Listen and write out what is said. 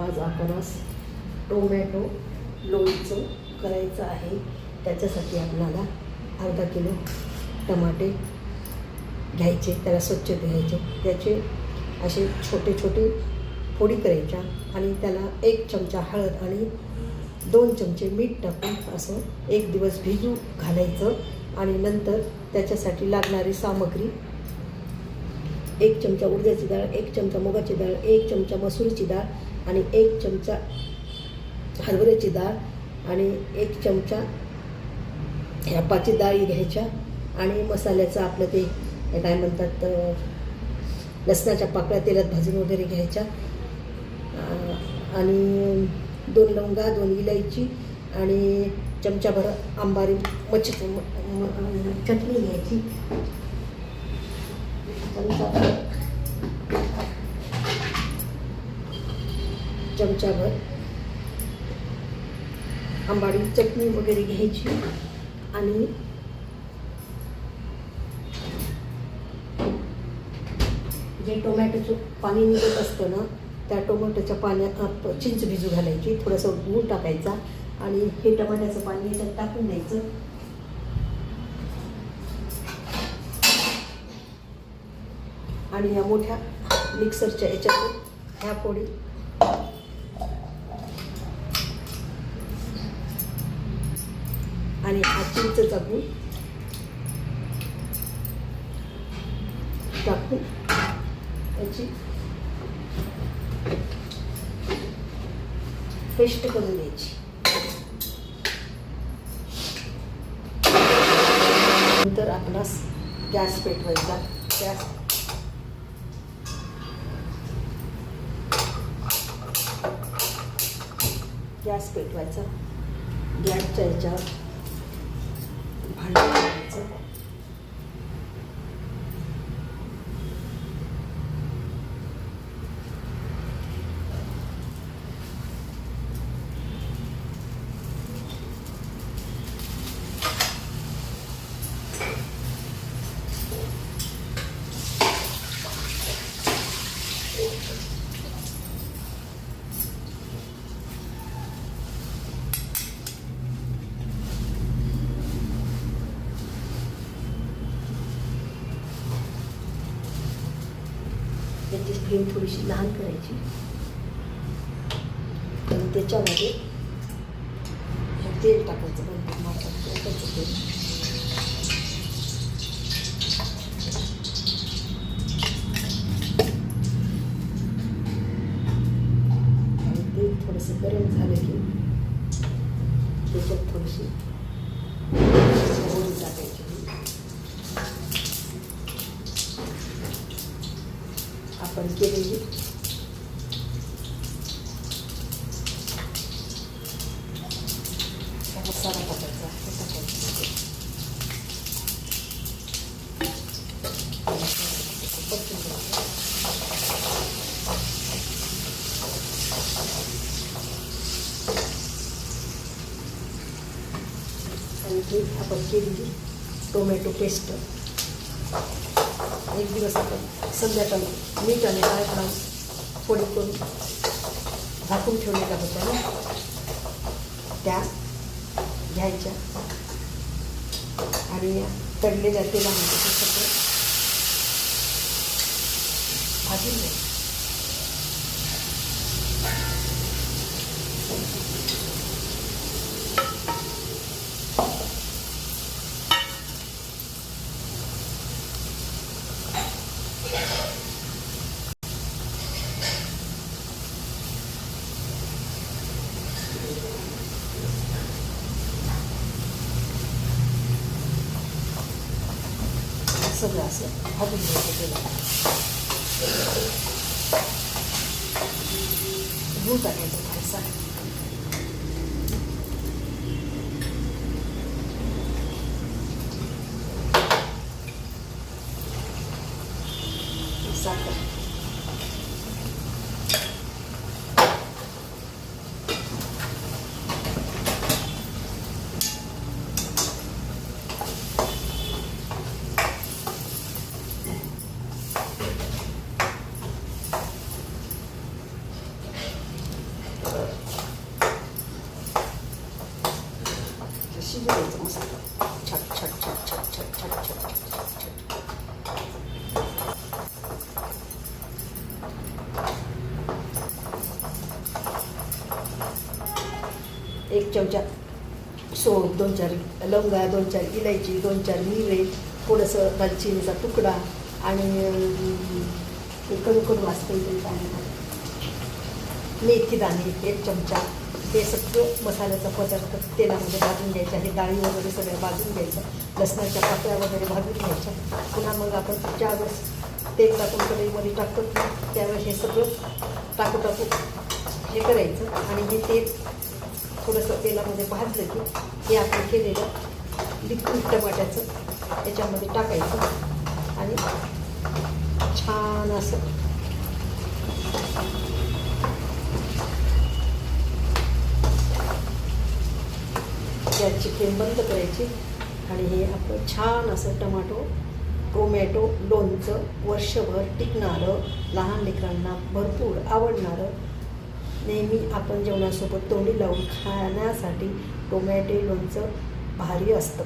आज आपणास टोमॅटो लोणचं करायचं आहे. त्याच्यासाठी आपल्याला अर्धा किलो टमाटे घ्यायचे, त्याला स्वच्छ धुवायचे, त्याचे असे छोटे छोटे फोडी करायच्या आणि त्याला 1 चमचा हळद आणि 2 चमचे मीठ टाकून असं 1 दिवस भिजू घालायचं. आणि नंतर त्याच्यासाठी लागणारी सामग्री 1 चमचा उडदाची डाळ, 1 चमचा मुगाची डाळ, 1 चमचा मसूरची डाळ आणि 1 चमचा हरभऱ्याची डाळ आणि 1 चमचा ह्या 5 डाळी घ्यायच्या. आणि मसाल्याचं आपलं ते काय म्हणतात, लसणाच्या पाकळ्या तेलात भाजून वगैरे घ्यायच्या. आणि 2 लवंगा, 2 इलायची आणि चमचाभर आंबारी चटणी घ्यायची. चमचाभर आंबाडी चटणी वगैरे घ्यायची. आणि जे टोमॅटोचं पाणी निघत असतं ना, त्या टोमॅटोच्या पाण्यात चिंच भिजू घालायची, थोडंसं गूळ टाकायचा आणि हे टमाट्याचं पाणी याच्यात टाकून द्यायचं. आणि या मोठ्या मिक्सरच्या याच्यात ह्या फोडी आणि हा चिंचचा गूळ टाकून याची पेस्ट करून द्यायची. नंतर आपणास गॅस पेटवायचा. गॅस पेटवायचा. गॅसच्या याच्यावर भांडं ठेवायचं. त्याची फ्लेम थोडीशी लहान करायची आणि त्याच्यामध्ये तेल टाकायचं. नंतर टाकायचं तेल. आणि तेल थोडंसं गरम झालं की त्याच्यात थोडीशी मोहरी टाकायची. आपण केलेली मसाला टाकायचा. आणि ही आपण केलेली टोमॅटो पेस्ट 1 दिवस आपण संध्याकाळी मीठ आणि हळद फोडी करून झाकून ठेवलेल्या होत्या ना, त्या घ्यायच्या आणि तळलेल्या तेलामध्ये ते सगळं भाजून घ्यायचं. सगळं असं भाजून घ्यायचं तेलात. गूळ टाकायचं थोडासा. साखर. भाजून घ्यायचं मस्त छट छट छट छट छट छट छट छट छट. एक चमचा सोप, 2-4 लवंगा, 2-4 इलायची, 2-4 मिरे, थोडंसं दालचिनीचा तुकडा आणि कणकण वाजता मेथी दाणे 1 चमचा. हे सगळं मसाल्याचा पदार्थ तेलामध्ये भाजून घ्यायचं आहे. डाळी वगैरे सगळ्या भाजून घ्यायच्या, लसणाच्या पाकळ्या वगैरे भाजून घ्यायच्या. पुन्हा मग आपण ज्यावेळेस तेल टाकून कढईमध्ये टाकतो त्यावेळेस हे सगळं टाकू हे करायचं आणि हे तेल थोडंसं तेलामध्ये भाजलं की हे आपण केलेलं लिक्विड टमाट्याचं याच्यामध्ये टाकायचं आणि छान असं गॅसची फ्लेम बंद करायची आणि हे आपलं छान असं टोमॅटो लोणचं वर्षभर टिकणारं, लहान लेकरांना भरपूर आवडणारं, नेहमी आपण जेवणासोबत तोंडी लावून खाण्यासाठी टोमॅटो लोणचं भारी असतं.